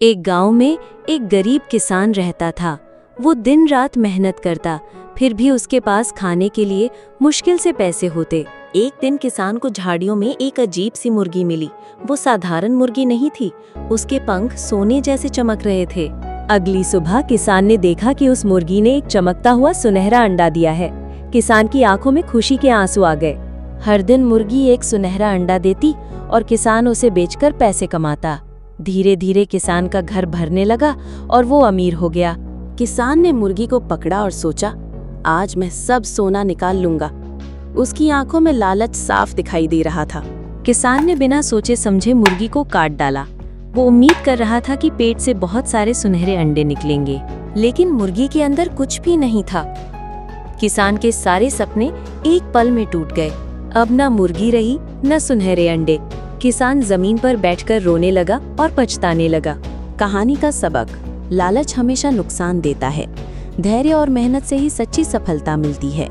एक गांव में एक गरीब किसान रहता था। वो दिन रात मेहनत करता, फिर भी उसके पास खाने के लिए मुश्किल से पैसे होते। एक दिन किसान को झाड़ियों में एक अजीब सी मुर्गी मिली। वो साधारण मुर्गी नहीं थी, उसके पंख सोने जैसे चमक रहे थे। अगली सुबह किसान ने देखा कि उस मुर्गी ने एक चमकता हुआ सुनहरा अंडा दिया है। किसान की आंखों में खुशी के आंसू आ गए। हर दिन मुर्गी एक सुनहरा अंडा देती और किसान उसे बेचकर पैसे कमाता। धीरे धीरे किसान का घर भरने लगा और वो अमीर हो गया। किसान ने मुर्गी को पकड़ा और सोचा, आज मैं सब सोना निकाल लूंगा। उसकी आंखों में लालच साफ दिखाई दे रहा था। किसान ने बिना सोचे समझे मुर्गी को काट डाला। वो उम्मीद कर रहा था कि पेट से बहुत सारे सुनहरे अंडे निकलेंगे, लेकिन मुर्गी के अंदर कुछ भी नहीं था। किसान के सारे सपने एक पल में टूट गए। अब न मुर्गी रही, न सुनहरे अंडे। किसान जमीन पर बैठकर रोने लगा और पछताने लगा। कहानी का सबक: लालच हमेशा नुकसान देता है। धैर्य और मेहनत से ही सच्ची सफलता मिलती है।